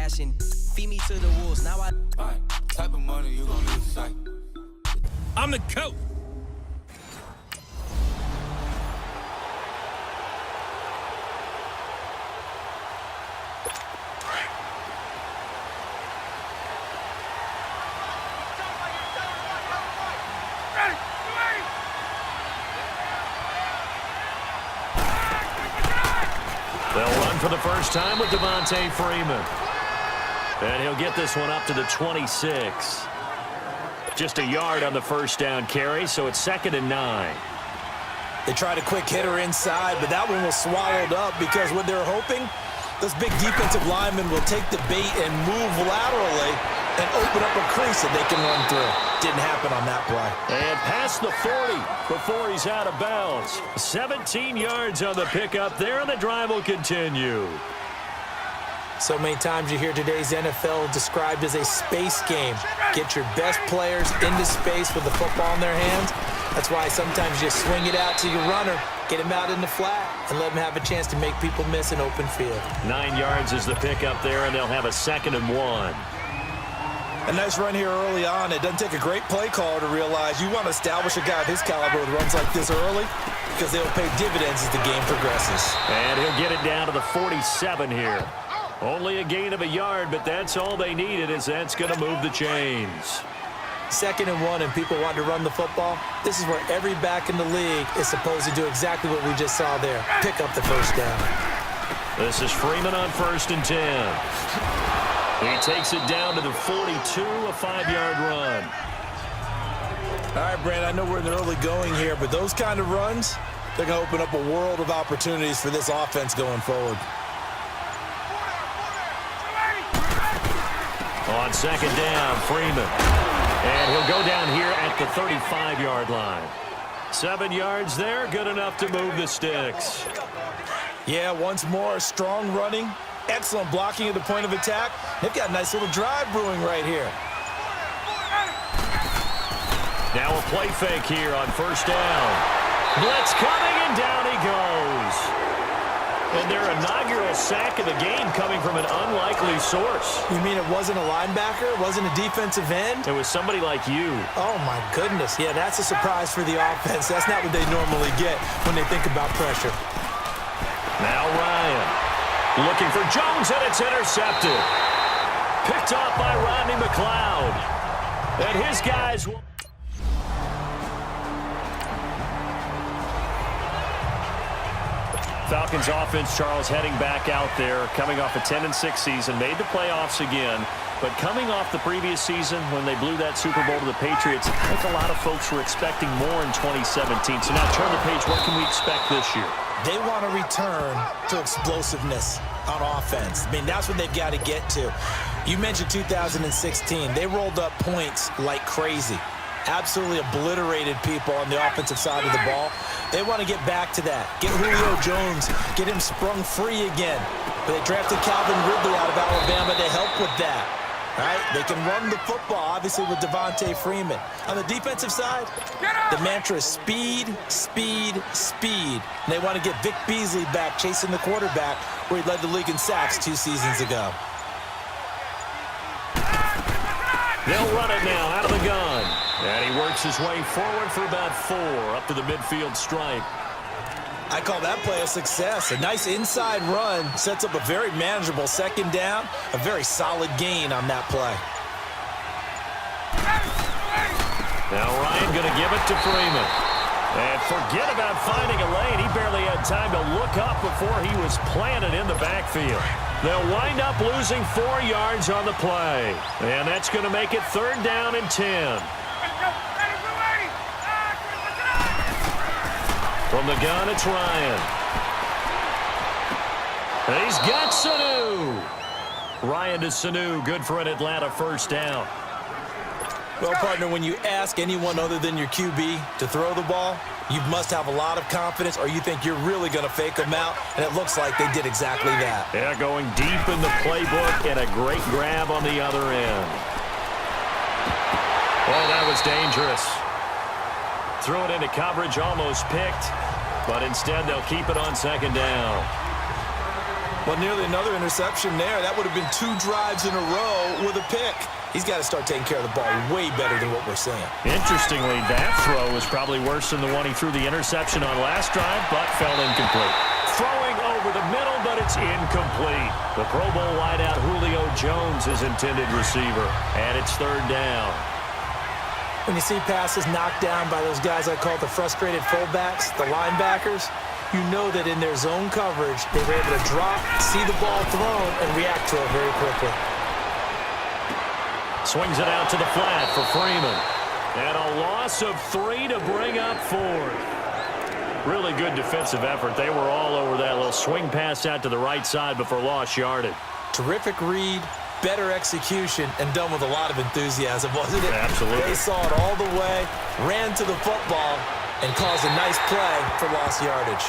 smashing. Feed me to the wolves. Now I. Alright, type of money you gonna lose sight. I'm the coach. They'll run for the first time with Devontae Freeman. And he'll get this one up to the 26. Just a yard on the first down carry, so it's 2nd and 9. They tried a quick hitter inside, but that one was swallowed up because what they're hoping, those big defensive linemen will take the bait and move laterally and open up a crease that they can run through. Didn't happen on that play. And past the 40 before he's out of bounds. 17 yards on the pickup there, and the drive will continue. So many times you hear today's NFL described as a space game. Get your best players into space with the football in their hands. That's why sometimes you swing it out to your runner, get him out in the flat, and let him have a chance to make people miss an open field. 9 yards is the pickup there, and they'll have a 2nd and 1. A nice run here early on. It doesn't take a great play caller to realize you want to establish a guy of his caliber with runs like this early because they'll pay dividends as the game progresses. And he'll get it down to the 47 here. Only a gain of a yard, but that's all they needed, as that's going to move the chains. 2nd and 1, and people want to run the football. This is where every back in the league is supposed to do exactly what we just saw there. Pick up the first down. This is Freeman on 1st and 10. He takes it down to the 42, a 5-yard run. All right, Brand, I know we're in the early going here, but those kind of runs, they're going to open up a world of opportunities for this offense going forward. On 2nd down, Freeman. And he'll go down here at the 35-yard line. 7 yards there, good enough to move the sticks. Yeah, once more, strong running. Excellent blocking at the point of attack. They've got a nice little drive brewing right here. Now a play fake here on 1st down. Blitz coming, and down he goes. And their inaugural sack of the game coming from an unlikely source. You mean it wasn't a linebacker? It wasn't a defensive end? It was somebody like you. Oh, my goodness. Yeah, that's a surprise for the offense. That's not what they normally get when they think about pressure. Now Ryan. Looking for Jones, and it's intercepted. Picked off by Rodney McLeod. And his guys will... Falcons offense, Charles, heading back out there, coming off a 10-6 season, made the playoffs again, but coming off the previous season when they blew that Super Bowl to the Patriots, I think a lot of folks were expecting more in 2017. So now turn the page, what can we expect this year? They want to return to explosiveness on offense. I mean, that's what they've got to get to. You mentioned 2016. They rolled up points like crazy. Absolutely obliterated people on the offensive side of the ball. They want to get back to that. Get Julio Jones, get him sprung free again. But they drafted Calvin Ridley out of Alabama to help with that. Right? They can run the football, obviously, with Devontae Freeman. On the defensive side, the mantra is speed, speed, speed. And they want to get Vic Beasley back chasing the quarterback where he led the league in sacks 2 seasons ago. They'll run it now out of the gun. And he works his way forward for about 4 up to the midfield stripe. I call that play a success. A nice inside run sets up a very manageable 2nd down. A very solid gain on that play. Now Ryan going to give it to Freeman. And forget about finding a lane. He barely had time to look up before he was planted in the backfield. They'll wind up losing 4 yards on the play. And that's going to make it 3rd down and 10. From the gun, it's Ryan. And he's got Sanu. Ryan to Sanu, good for an Atlanta 1st down. Well, partner, when you ask anyone other than your QB to throw the ball, you must have a lot of confidence or you think you're really going to fake them out, and it looks like they did exactly that. Yeah, going deep in the playbook and a great grab on the other end. Oh, that was dangerous. Threw it into coverage, almost picked, but instead they'll keep it on 2nd down. Well, nearly another interception there. That would have been 2 drives in a row with a pick. He's got to start taking care of the ball way better than what we're seeing. Interestingly, that throw was probably worse than the one he threw the interception on last drive, but fell incomplete. Throwing over the middle, but it's incomplete. The Pro Bowl wideout Julio Jones is intended receiver, and it's 3rd down. When you see passes knocked down by those guys I call the frustrated fullbacks, the linebackers, you know that in their zone coverage, they were able to drop, see the ball thrown, and react to it very quickly. Swings it out to the flat for Freeman. And a loss of 3 to bring up 4th. Really good defensive effort. They were all over that little swing pass out to the right side before lost yardage. Terrific read, better execution, and done with a lot of enthusiasm, wasn't it? Absolutely. They saw it all the way, ran to the football, and caused a nice play for lost yardage.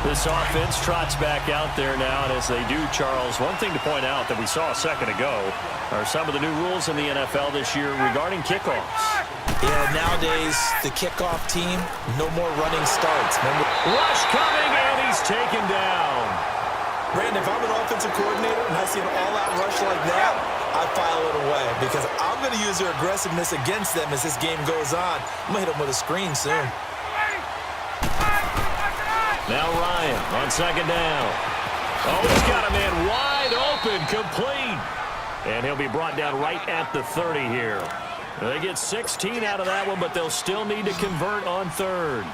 This offense trots back out there now, and as they do, Charles, one thing to point out that we saw a second ago are some of the new rules in the NFL this year regarding kickoffs. Yeah, nowadays, the kickoff team, no more running starts. Remember? Rush coming, and he's taken down. Brandon, if I'm an offensive coordinator and I see an all-out rush like that, I file it away because I'm going to use their aggressiveness against them as this game goes on. I'm going to hit them with a screen soon. Now Ryan on 2nd down. Oh, he's got a man wide open, complete. And he'll be brought down right at the 30 here. They get 16 out of that one, but they'll still need to convert on 3rd.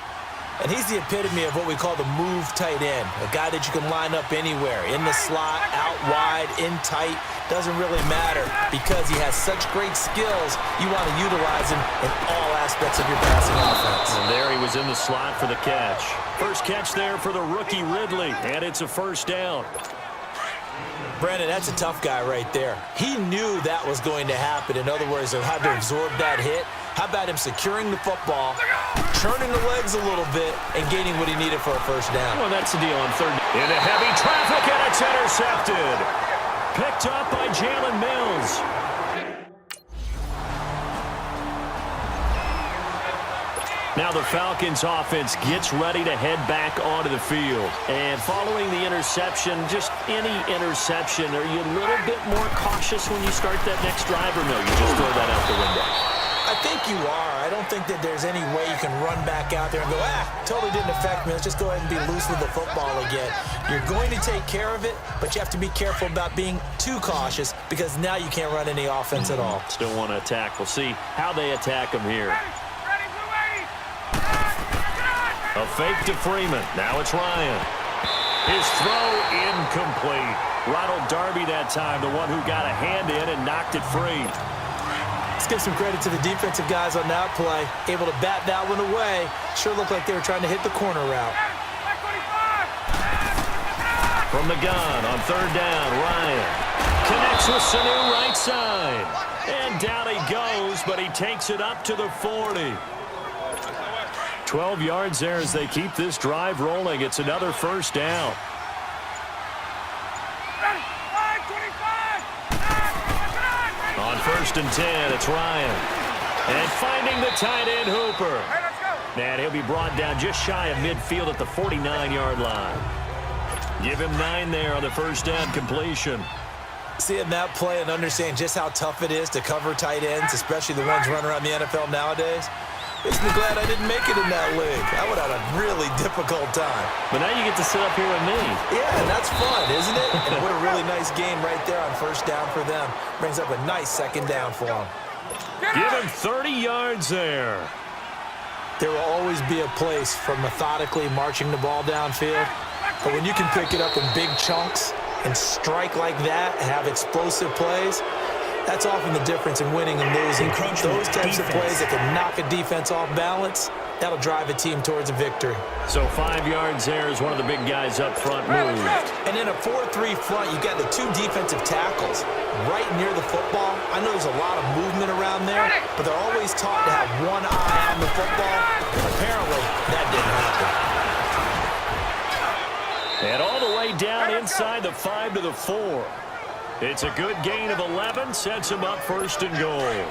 And he's the epitome of what we call the move tight end, a guy that you can line up anywhere, in the slot, out wide, in tight, doesn't really matter because he has such great skills, you want to utilize him in all aspects of your passing offense. And there he was in the slot for the catch. First catch there for the rookie Ridley, and it's a 1st down. Brandon, that's a tough guy right there. He knew that was going to happen. In other words, he'll have to absorb that hit. How about him securing the football, turning the legs a little bit, and gaining what he needed for a 1st down? Well, that's the deal on 3rd. Into heavy traffic, and it's intercepted. Picked up by Jalen Mills. Now the Falcons offense gets ready to head back onto the field. And following the interception, just any interception, are you a little bit more cautious when you start that next drive, or no, you just throw that out the window? I think you are. I don't think that there's any way you can run back out there and go, totally didn't affect me. Let's just go ahead and be loose with the football again. You're going to take care of it, but you have to be careful about being too cautious because now you can't run any offense at all. Still want to attack. We'll see how they attack him here. A fake to Freeman. Now it's Ryan. His throw incomplete. Ronald Darby that time, the one who got a hand in and knocked it free. Let's give some credit to the defensive guys on that play. Able to bat that one away. Sure looked like they were trying to hit the corner route. From the gun on 3rd down, Ryan connects with Sanu right side. And down he goes, but he takes it up to the 40. 12 yards there as they keep this drive rolling. It's another 1st down. On 1st and 10, it's Ryan. And finding the tight end, Hooper. And he'll be brought down just shy of midfield at the 49-yard line. Give him 9 there on the 1st down completion. Seeing that play and understanding just how tough it is to cover tight ends, especially the ones running around the NFL nowadays, makes me glad I didn't make it in that league. I would have had a really difficult time. But now you get to sit up here with me. Yeah, and that's fun, isn't it? And what a really nice game right there on 1st down for them. Brings up a nice 2nd down for them. Give him 30 yards there. There will always be a place for methodically marching the ball downfield. But when you can pick it up in big chunks and strike like that and have explosive plays, that's often the difference in winning and losing. Those types of plays that can knock a defense off balance, that'll drive a team towards a victory. So 5 yards there is one of the big guys up front moved. And in a 4-3 front, you've got the 2 defensive tackles right near the football. I know there's a lot of movement around there, but they're always taught to have one eye on the football. Apparently, that didn't happen. And all the way down inside the 5 to the 4. It's a good gain of 11, sets him up 1st and goal.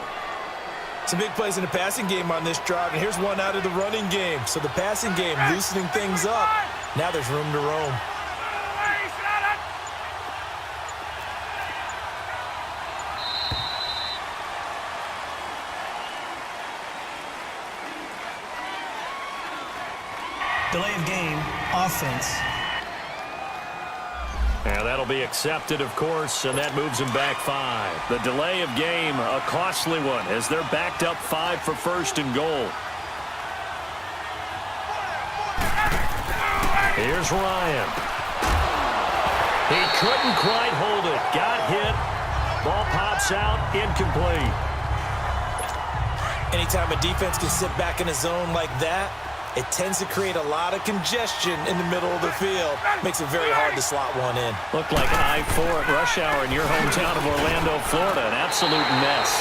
Some big plays in the passing game on this drive, and here's one out of the running game. So the passing game loosening things up. Now there's room to roam. Delay of game, offense. And that'll be accepted, of course, and that moves them back 5. The delay of game, a costly one, as they're backed up 5 for first and goal. Here's Ryan. He couldn't quite hold it. Got hit. Ball pops out, incomplete. Anytime a defense can sit back in a zone like that, it tends to create a lot of congestion in the middle of the field. Makes it very hard to slot one in. Looked like I-4 at rush hour in your hometown of Orlando, Florida. An absolute mess.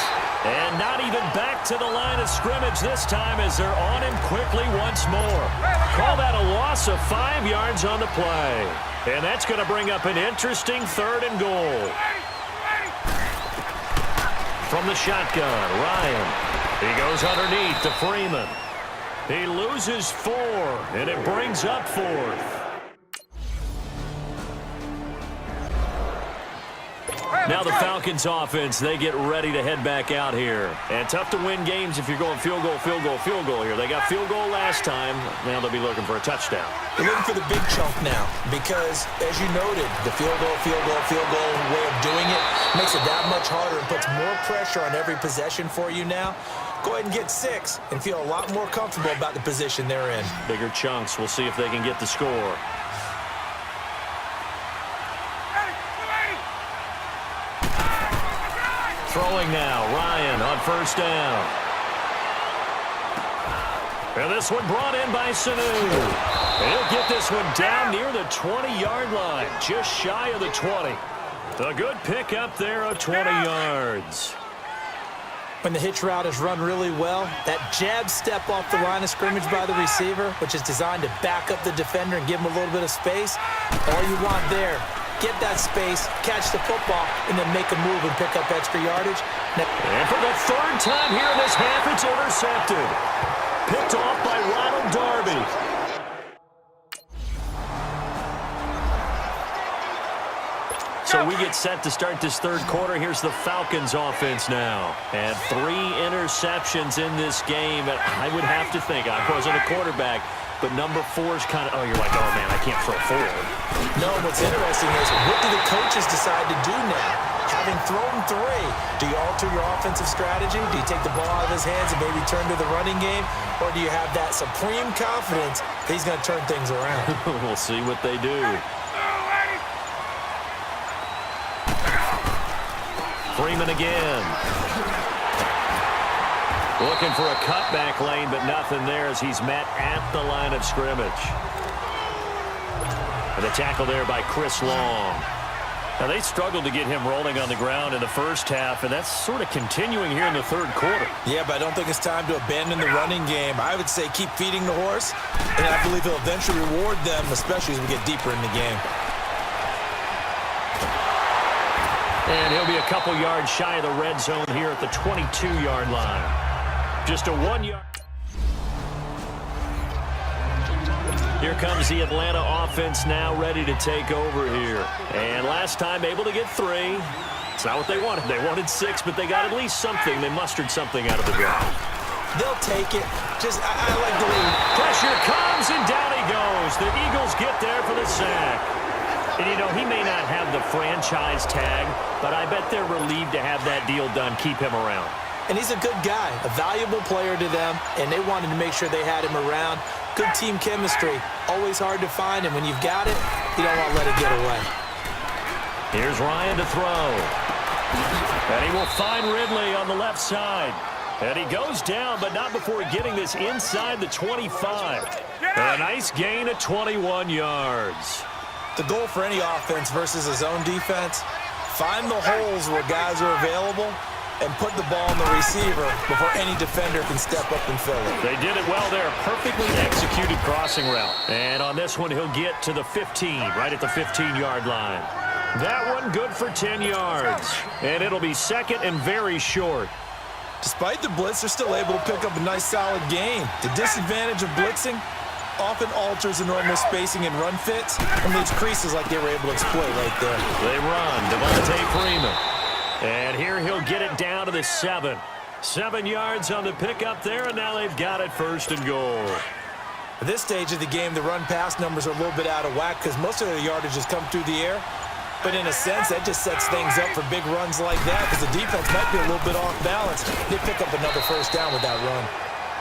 And not even back to the line of scrimmage this time as they're on him quickly once more. Call that a loss of 5 yards on the play. And that's going to bring up an interesting 3rd and goal. From the shotgun, Ryan. He goes underneath to Freeman. He loses 4, and it brings up 4th. Now the Falcons offense, they get ready to head back out here. And tough to win games if you're going field goal, field goal, field goal here. They got field goal last time. Now they'll be looking for a touchdown. They're looking for the big chunk now because, as you noted, the field goal way of doing it makes it that much harder and puts more pressure on every possession for you now. Go ahead and get 6 and feel a lot more comfortable about the position they're in. Bigger chunks. We'll see if they can get the score. Throwing now, Ryan on first down. And this one brought in by Sanu. He'll get this one down near the 20-yard line, just shy of the 20. A good pickup there of 20 yards. When the hitch route is run really well, that jab step off the line of scrimmage by the receiver, which is designed to back up the defender and give him a little bit of space, all you want there, get that space, catch the football, and then make a move and pick up extra yardage. And for the 3rd time here in this half, it's intercepted. Picked off by Ronald Darby. So we get set to start this 3rd quarter. Here's the Falcons offense now. And 3 interceptions in this game. And I would have to think, I wasn't a quarterback, but number 4 is kind of, oh, you're like, oh, man, I can't throw 4. No, what's interesting is, what do the coaches decide to do now? Having thrown 3, do you alter your offensive strategy? Do you take the ball out of his hands and maybe turn to the running game? Or do you have that supreme confidence that he's going to turn things around? We'll see what they do. Freeman again. Looking for a cutback lane, but nothing there as he's met at the line of scrimmage. And a tackle there by Chris Long. Now, they struggled to get him rolling on the ground in the first half, and that's sort of continuing here in the 3rd quarter. Yeah, but I don't think it's time to abandon the running game. I would say keep feeding the horse, and I believe he'll eventually reward them, especially as we get deeper in the game. And he'll be a couple yards shy of the red zone here at the 22-yard line. Just a 1-yard. Here comes the Atlanta offense now ready to take over here. And last time able to get 3. It's not what they wanted. They wanted 6, but they got at least something. They mustered something out of the drive. They'll take it. I like the way. Pressure comes, and down he goes. The Eagles get there for the sack. And, you know, he may not have the franchise tag, but I bet they're relieved to have that deal done, keep him around. And he's a good guy, a valuable player to them, and they wanted to make sure they had him around. Good team chemistry. Always hard to find, and when you've got it, you don't want to let it get away. Here's Ryan to throw. And he will find Ridley on the left side. And he goes down, but not before getting this inside the 25. And a nice gain of 21 yards. The goal for any offense versus a zone defense, find the holes where guys are available and put the ball on the receiver before any defender can step up and fill it. They did it well there. Perfectly executed crossing route. And on this one, he'll get to the 15, right at the 15-yard line. That one good for 10 yards. And it'll be 2nd and very short. Despite the blitz, they're still able to pick up a nice, solid gain. The disadvantage of blitzing often alters the normal spacing and run fits and leaves creases like they were able to exploit right there. They run. Devontae Freeman. And here he'll get it down to the 7. 7 yards on the pickup there, and now they've got it 1st and goal. At this stage of the game, the run-pass numbers are a little bit out of whack because most of their yardage has come through the air. But in a sense, that just sets things up for big runs like that because the defense might be a little bit off balance. They pick up another 1st down with that run.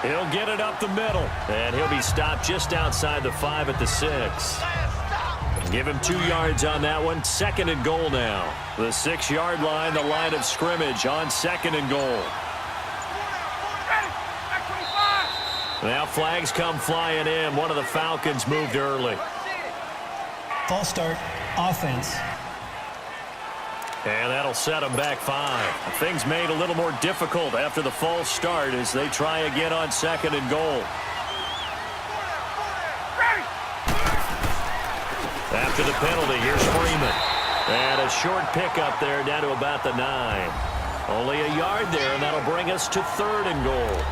He'll get it up the middle, and he'll be stopped just outside the 5 at the 6. Give him 2 yards on that one. 2nd and goal now. The 6-yard line, the line of scrimmage on 2nd and goal. Now flags come flying in. One of the Falcons moved early. False start, offense. And that'll set them back 5. Things made a little more difficult after the false start as they try again on 2nd and goal. After the penalty, here's Freeman. And a short pickup there down to about the 9. Only a yard there, and that'll bring us to 3rd and goal.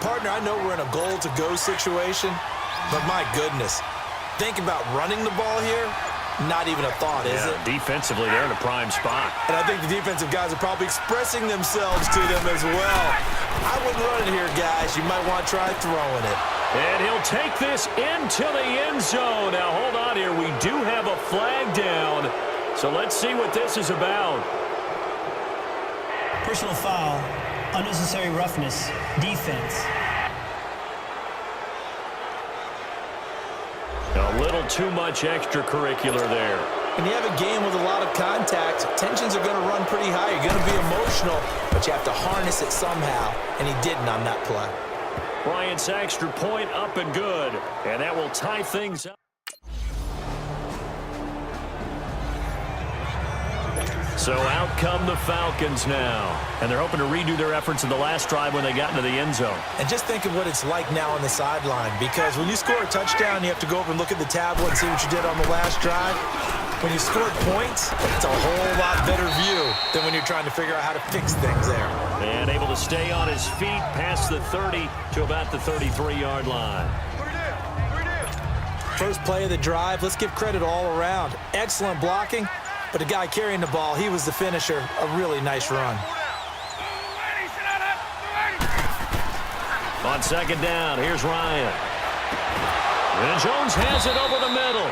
Partner, I know we're in a goal-to-go situation, but my goodness, think about running the ball here. Not even a thought, is it? Defensively, they're in a prime spot. And I think the defensive guys are probably expressing themselves to them as well. I wouldn't run it here, guys. You might want to try throwing it. And he'll take this into the end zone. Now, hold on here. We do have a flag down. So let's see what this is about. Personal foul, unnecessary roughness, defense. A little too much extracurricular there. When you have a game with a lot of contact, tensions are going to run pretty high. You're going to be emotional, but you have to harness it somehow, and he didn't on that play. Bryant's extra point up and good, and that will tie things up. So out come the Falcons now, and they're hoping to redo their efforts in the last drive when they got into the end zone. And just think of what it's like now on the sideline, because when you score a touchdown, you have to go over and look at the tablet and see what you did on the last drive. When you score points, it's a whole lot better view than when you're trying to figure out how to fix things there. And able to stay on his feet past the 30 to about the 33-yard line. First play of the drive, let's give credit all around. Excellent blocking. But the guy carrying the ball, he was the finisher. A really nice run. On 2nd down, here's Ryan. And Jones has it over the middle.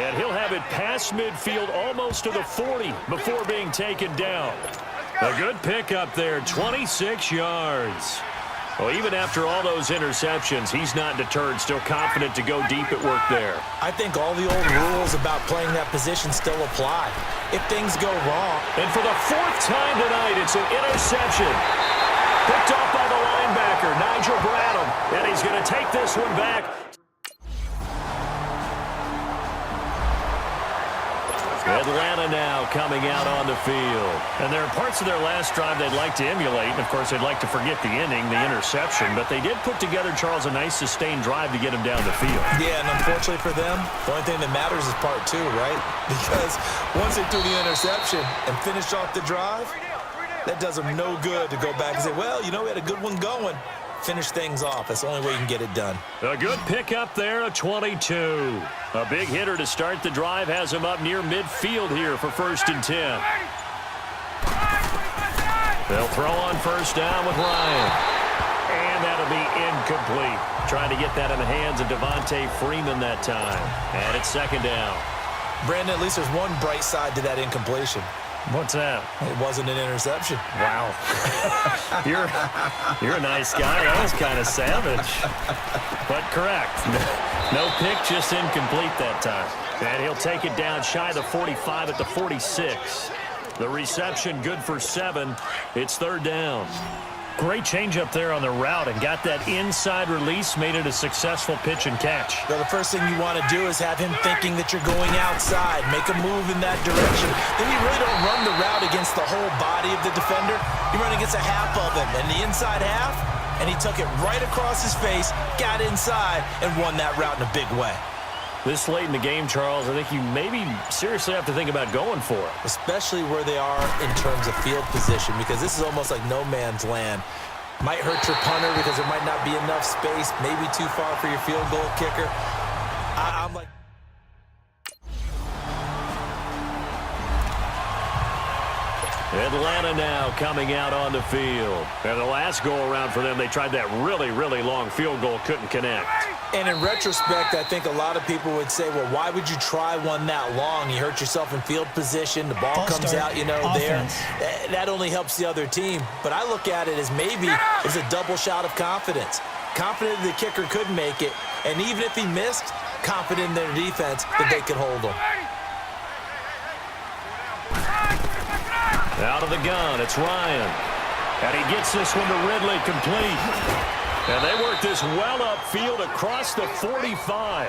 And he'll have it past midfield almost to the 40 before being taken down. A good pickup there, 26 yards. Well, even after all those interceptions, he's not deterred, still confident to go deep at work there. I think all the old rules about playing that position still apply. If things go wrong. And for the 4th time tonight, it's an interception. Picked off by the linebacker, Nigel Bradham. And he's going to take this one back. Atlanta now coming out on the field. And there are parts of their last drive they'd like to emulate. And, of course, they'd like to forget the inning, the interception. But they did put together, Charles, a nice sustained drive to get him down the field. Yeah, and unfortunately for them, the only thing that matters is part 2, right? Because once they threw the interception and finished off the drive, that does them no good to go back and say, well, you know, we had a good one going. Finish things off. That's the only way you can get it done. A good pickup there, a 22. A big hitter to start the drive has him up near midfield here for 1st and 10. They'll throw on 1st down with Ryan. And that'll be incomplete. Trying to get that in the hands of Devontae Freeman that time. And it's 2nd down. Brandon, at least there's one bright side to that incompletion. What's that? It wasn't an interception. Wow. You're a nice guy. That was kind of savage. But correct. No pick, just incomplete that time. And he'll take it down shy of the 45 at the 46. The reception good for 7. It's 3rd down. Great change up there on the route and got that inside release, made it a successful pitch and catch. Well, the first thing you want to do is have him thinking that you're going outside, make a move in that direction. Then you really don't run the route against the whole body of the defender. You run against a half of him, and the inside half, and he took it right across his face, got inside, and won that route in a big way. This late in the game, Charles, I think you maybe seriously have to think about going for it. Especially where they are in terms of field position, because this is almost like no man's land. Might hurt your punter because there might not be enough space, maybe too far for your field goal kicker. I'm like... Atlanta now coming out on the field. And the last go-around for them, they tried that really, really long field goal, couldn't connect. And in retrospect, I think a lot of people would say, well, why would you try one that long? You hurt yourself in field position. The ball comes out, there. That only helps the other team. But I look at it as maybe it's a double shot of confidence. Confident the kicker could make it. And even if he missed, confident in their defense that they could hold him. Out of the gun, it's Ryan. And he gets this one to Ridley, complete. And they work this well upfield across the 45.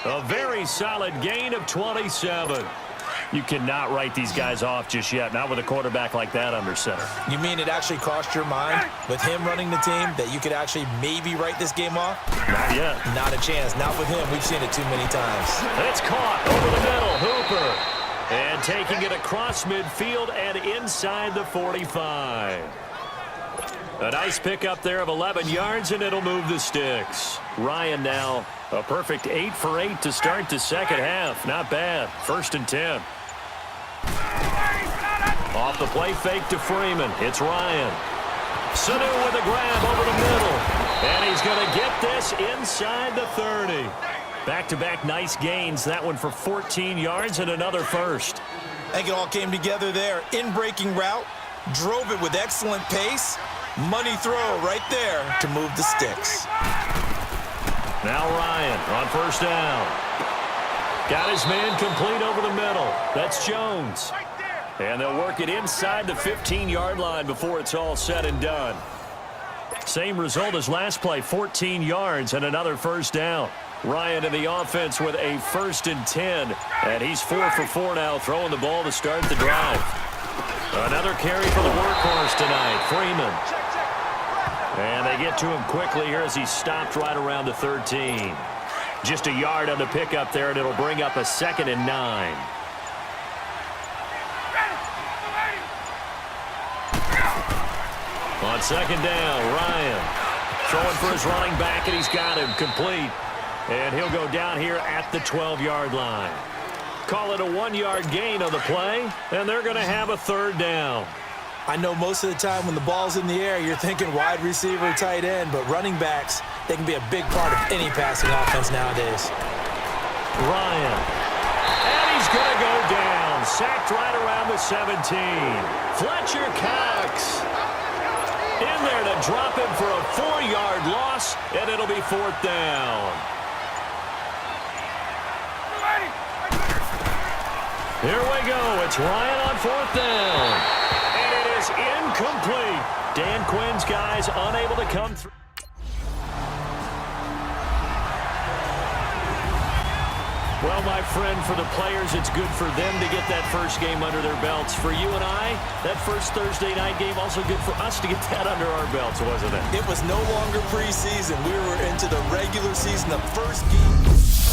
A very solid gain of 27. You cannot write these guys off just yet, not with a quarterback like that under center. You mean it actually crossed your mind with him running the team that you could actually maybe write this game off? Not yet. Not a chance. Not with him. We've seen it too many times. It's caught over the middle. Hooper. And taking it across midfield and inside the 45. A nice pickup there of 11 yards, and it'll move the sticks. Ryan now a perfect 8 for 8 to start the second half. Not bad. 1st and 10. Off the play fake to Freeman. It's Ryan. Sanu with a grab over the middle. And he's going to get this inside the 30. Back-to-back nice gains. That one for 14 yards and another first. I think it all came together there. In-breaking route. Drove it with excellent pace. Money throw right there to move the sticks. Now Ryan on 1st down. Got his man complete over the middle. That's Jones. And they'll work it inside the 15-yard line before it's all said and done. Same result as last play, 14 yards and another 1st down. Ryan in the offense with a 1st and 10. And he's 4 for 4 now, throwing the ball to start the drive. Another carry for the workhorse tonight, Freeman. And they get to him quickly here as he stopped right around the 13. Just a yard on the pickup there, and it'll bring up a 2nd and 9. On 2nd down, Ryan throwing for his running back, and he's got him complete. And he'll go down here at the 12-yard line. Call it a 1-yard gain on the play, and they're going to have a 3rd down. I know most of the time when the ball's in the air, you're thinking wide receiver, tight end, but running backs, they can be a big part of any passing offense nowadays. Ryan. And he's going to go down. Sacked right around the 17. Fletcher Cox in there to drop him for a 4-yard loss, and it'll be 4th down. Here we go. It's Ryan on 4th down. And it is incomplete. Dan Quinn's guys unable to come through. Well, my friend, for the players, it's good for them to get that first game under their belts. For you and I, that first Thursday night game, also good for us to get that under our belts, wasn't it? It was no longer preseason. We were into the regular season, the first game.